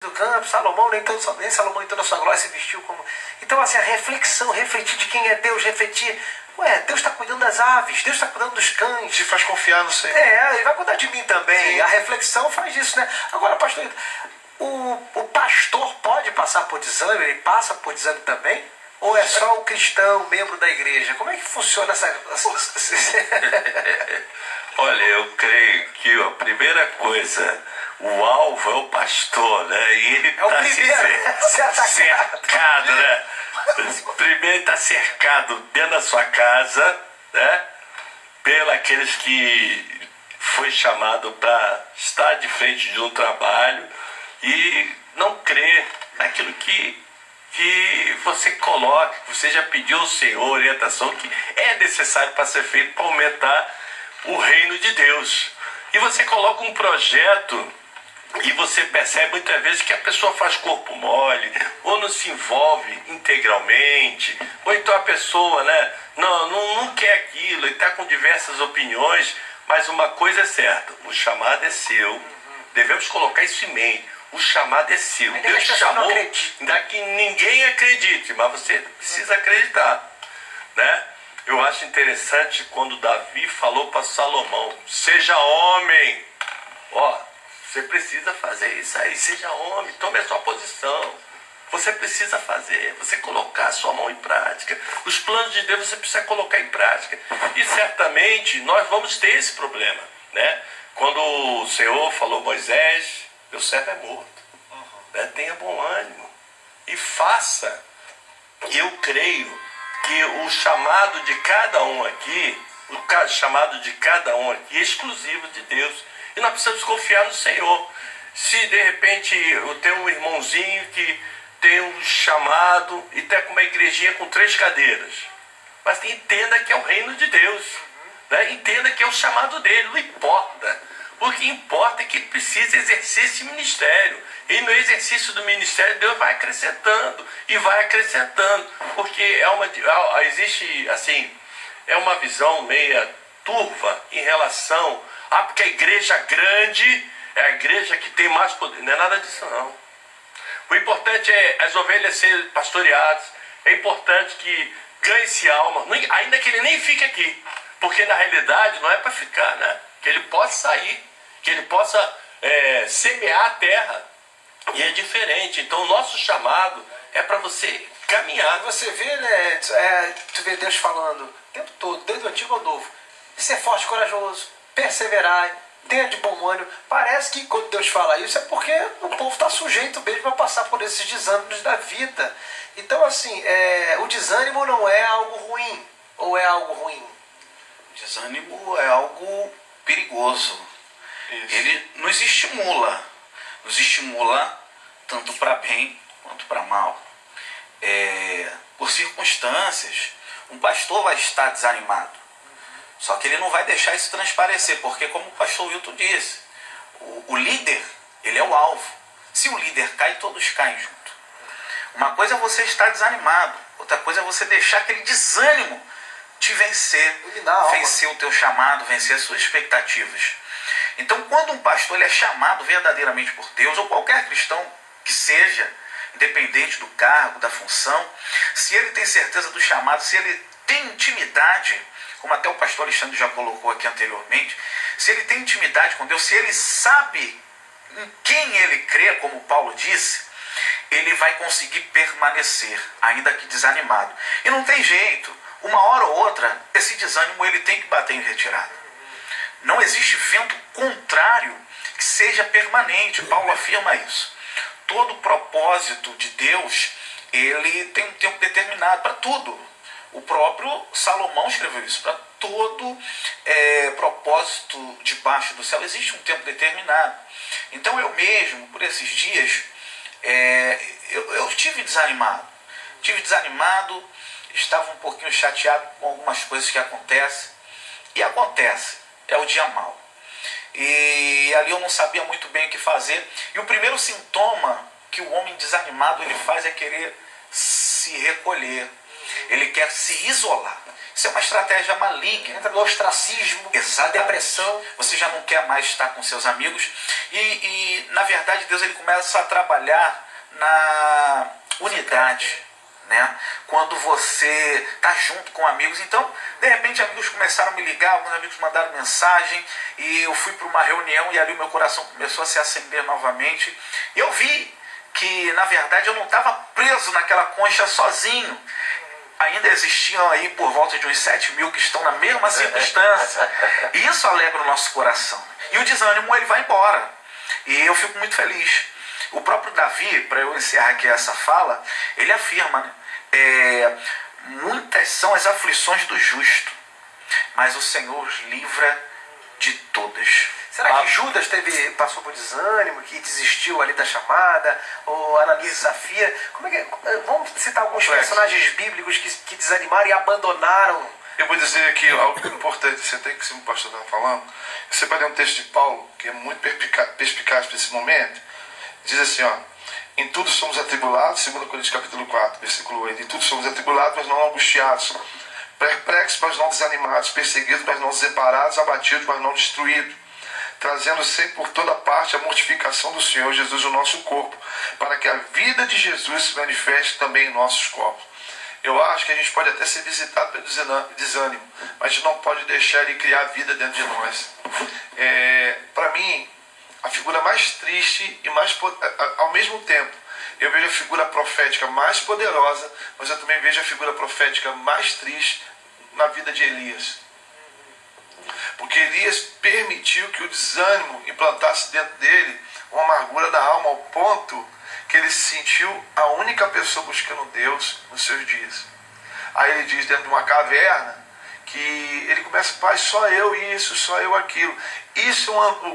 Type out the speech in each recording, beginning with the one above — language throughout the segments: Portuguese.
do campo, Salomão, nem Salomão em toda a sua glória se vestiu como... Então, assim, a reflexão, refletir de quem é Deus, refletir... Deus está cuidando das aves, Deus está cuidando dos cães. Te faz confiar no Senhor. Ele vai cuidar de mim também. Sim. A reflexão faz isso, né? Agora, pastor, o pastor pode passar por desânimo? Ele passa por desânimo também? Ou é só o cristão, membro da igreja? Como é que funciona essa... Olha, eu creio que a primeira coisa, o alvo é o pastor, né? E ele É o primeiro cercado, né? Primeiro ele está cercado dentro da sua casa, né? Pelos que foi chamado para estar de frente de um trabalho e não crer naquilo que você coloca, que você já pediu ao Senhor orientação que é necessário para ser feito para aumentar o reino de Deus. E você coloca um projeto e você percebe muitas vezes que a pessoa faz corpo mole, ou não se envolve integralmente, ou então a pessoa, né, não quer aquilo, e está com diversas opiniões, mas uma coisa é certa, o chamado é seu, devemos colocar isso em mente, o chamado é seu, Deus te chamou, ainda que ninguém acredite, mas você precisa acreditar, né? Eu acho interessante quando Davi falou para Salomão, seja homem, você precisa fazer isso aí, seja homem, tome a sua posição. Você precisa fazer, você colocar a sua mão em prática. Os planos de Deus você precisa colocar em prática. E certamente nós vamos ter esse problema, né? Quando o Senhor falou, Moisés, meu servo é morto. Né? Tenha bom ânimo e faça. Eu creio que o chamado de cada um aqui, é exclusivo de Deus. E nós precisamos confiar no Senhor. Se de repente eu tenho um irmãozinho que tem um chamado e está com uma igrejinha com 3 cadeiras, mas entenda que é o reino de Deus, né? Entenda que é o chamado dele, não importa. O que importa é que ele precisa exercer esse ministério. E no exercício do ministério Deus vai acrescentando e vai acrescentando, porque existe assim, é uma visão meia turva em relação porque a igreja grande é a igreja que tem mais poder. Não é nada disso, não. O importante é as ovelhas serem pastoreadas. É importante que ganhe-se alma, ainda que ele nem fique aqui. Porque na realidade não é para ficar, né? Que ele possa sair, que ele possa semear a terra. E é diferente. Então o nosso chamado é para você caminhar. Você vê, né? Tu vê Deus falando o tempo todo, desde o antigo ao novo. Ser forte e corajoso, perseverar, tenha de bom ânimo. Parece que quando Deus fala isso é porque o povo está sujeito mesmo a passar por esses desânimos da vida. Então, assim, o desânimo não é algo ruim, ou é algo ruim? O desânimo é algo perigoso. Isso. Ele nos estimula tanto para bem quanto para mal. Por circunstâncias, um pastor vai estar desanimado. Só que ele não vai deixar isso transparecer, porque como o pastor Wilton disse, o líder, ele é o alvo. Se o líder cai, todos caem junto. Uma coisa é você estar desanimado, outra coisa é você deixar aquele desânimo te vencer, vencer o teu chamado, vencer as suas expectativas. Então, quando um pastor ele é chamado verdadeiramente por Deus, ou qualquer cristão que seja, independente do cargo, da função, se ele tem certeza do chamado, se ele tem intimidade, como até o pastor Alexandre já colocou aqui anteriormente, se ele tem intimidade com Deus, se ele sabe em quem ele crê, como Paulo disse, ele vai conseguir permanecer, ainda que desanimado. E não tem jeito, uma hora ou outra, esse desânimo ele tem que bater em retirada. Não existe vento contrário que seja permanente, Paulo afirma isso. Todo propósito de Deus, ele tem um tempo determinado para tudo. O próprio Salomão escreveu isso, para todo propósito debaixo do céu existe um tempo determinado. Então eu mesmo, por esses dias, eu estive desanimado, estava um pouquinho chateado com algumas coisas que acontecem, e acontece, é o dia mau. E ali eu não sabia muito bem o que fazer, e o primeiro sintoma que o homem desanimado ele faz é querer se recolher. Ele quer se isolar. Isso é uma estratégia maligna. Entra no ostracismo, na depressão. Você já não quer mais estar com seus amigos. E na verdade, Deus ele começa a trabalhar na unidade. Né? Quando você está junto com amigos. Então, de repente, amigos começaram a me ligar, alguns amigos mandaram mensagem, e eu fui para uma reunião e ali o meu coração começou a se acender novamente. E eu vi que, na verdade, eu não estava preso naquela concha sozinho. Ainda existiam aí por volta de uns 7 mil que estão na mesma circunstância. E isso alegra o nosso coração. E o desânimo ele vai embora. E eu fico muito feliz. O próprio Davi, para eu encerrar aqui essa fala, ele afirma, né? Muitas são as aflições do justo, mas o Senhor os livra de todas. Será que Judas passou por desânimo, que desistiu ali da chamada? Ou Ananias e Safira? Vamos citar alguns personagens bíblicos que desanimaram e abandonaram. Eu vou dizer aqui algo importante, você tem que, se o pastor estava falando, você vai ler um texto de Paulo, que é muito perspicaz para esse momento. Diz assim, ó: em tudo somos atribulados, 2 Coríntios capítulo 4, versículo 8. Em tudo somos atribulados, mas não angustiados, perplexos, mas não desanimados, perseguidos, mas não separados, abatidos, mas não destruídos, trazendo sempre por toda parte a mortificação do Senhor Jesus, o nosso corpo, para que a vida de Jesus se manifeste também em nossos corpos. Eu acho que a gente pode até ser visitado pelo desânimo, mas a gente não pode deixar ele criar vida dentro de nós. Para mim, a figura mais triste e mais, ao mesmo tempo, eu vejo a figura profética mais poderosa, mas eu também vejo a figura profética mais triste na vida de Elias. Porque Elias permitiu que o desânimo implantasse dentro dele uma amargura da alma, ao ponto que ele se sentiu a única pessoa buscando Deus nos seus dias. Aí ele diz, dentro de uma caverna, que ele começa: pai, só eu isso, só eu aquilo.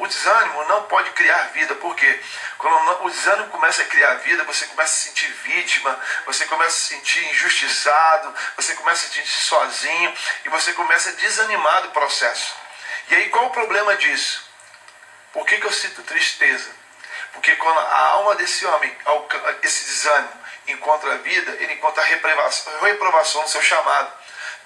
O desânimo não pode criar vida. Por quê? Quando o desânimo começa a criar vida, você começa a se sentir vítima, você começa a se sentir injustiçado, você começa a se sentir sozinho e você começa a desanimar do processo. E aí qual o problema disso? Por que eu sinto tristeza? Porque quando a alma desse homem, esse desânimo, encontra a vida, ele encontra a reprovação no seu chamado.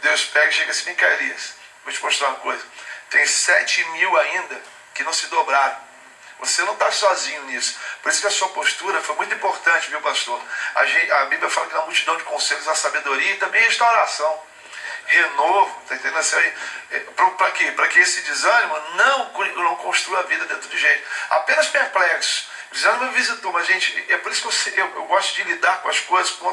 Deus pega e chega assim: vem cá, Elias, vou te mostrar uma coisa. Tem 7 mil ainda que não se dobraram. Você não está sozinho nisso. Por isso que a sua postura foi muito importante, viu, pastor? A Bíblia fala que na multidão de conselhos há sabedoria e também restauração. Renovo, tá entendendo? Para quê? Para que esse desânimo não construa a vida dentro de gente. Apenas perplexo. O desânimo me visitou, mas, gente, é por isso que eu gosto de lidar com as coisas com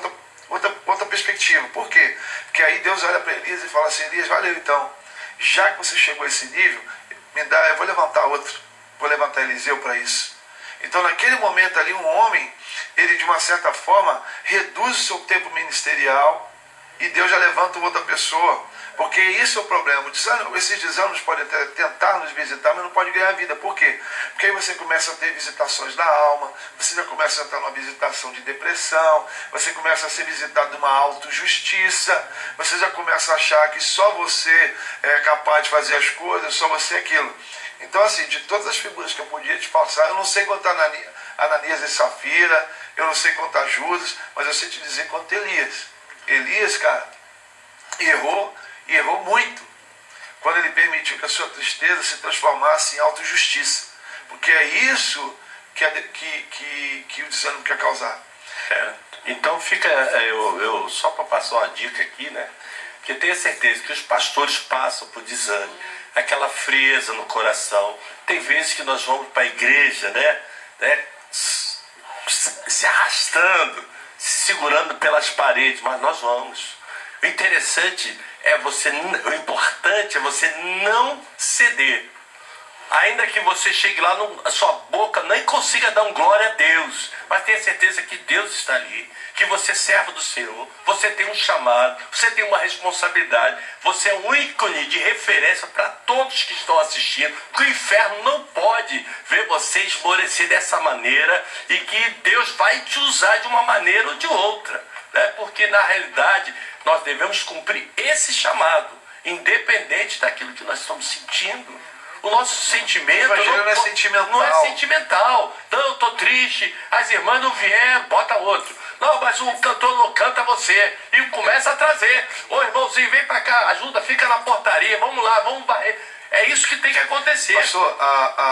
outra perspectiva. Por quê? Porque aí Deus olha para Elias e fala assim: Elias, valeu então. Já que você chegou a esse nível, eu vou levantar outro. Vou levantar Eliseu para isso. Então, naquele momento ali, um homem, ele de uma certa forma reduz o seu tempo ministerial e Deus já levanta outra pessoa. Porque isso é o problema. Esses desânimos podem até tentar nos visitar, mas não pode ganhar vida. Por quê? Porque aí você começa a ter visitações da alma, você já começa a entrar numa visitação de depressão, você começa a ser visitado de uma autojustiça, você já começa a achar que só você é capaz de fazer as coisas, só você é aquilo. Então, assim, de todas as figuras que eu podia te passar, eu não sei contar Ananias e Safira, eu não sei contar Judas, mas eu sei te dizer quanto Elias. Elias, cara, errou muito quando ele permitiu que a sua tristeza se transformasse em autojustiça. Porque é isso que o desânimo quer causar. Então fica, eu só para passar uma dica aqui, né? Porque tenha certeza que os pastores passam por desânimo, aquela frieza no coração. Tem vezes que nós vamos para a igreja, né? Se arrastando, se segurando pelas paredes, mas nós vamos. O interessante o importante é você não ceder. Ainda que você chegue lá, a sua boca nem consiga dar um glória a Deus, mas tenha certeza que Deus está ali, que você é servo do Senhor, você tem um chamado, você tem uma responsabilidade, você é um ícone de referência para todos que estão assistindo, que o inferno não pode ver você esmorecer dessa maneira e que Deus vai te usar de uma maneira ou de outra, né? Porque na realidade nós devemos cumprir esse chamado, independente daquilo que nós estamos sentindo. O nosso sentimento não é sentimental. Não é sentimental. Não, eu estou triste, as irmãs não vieram, bota outro. Não, mas o cantor não canta você. E começa a trazer. Ô, irmãozinho, vem pra cá, ajuda, fica na portaria, vamos lá, vamos varrer. É isso que tem que acontecer. Pastor,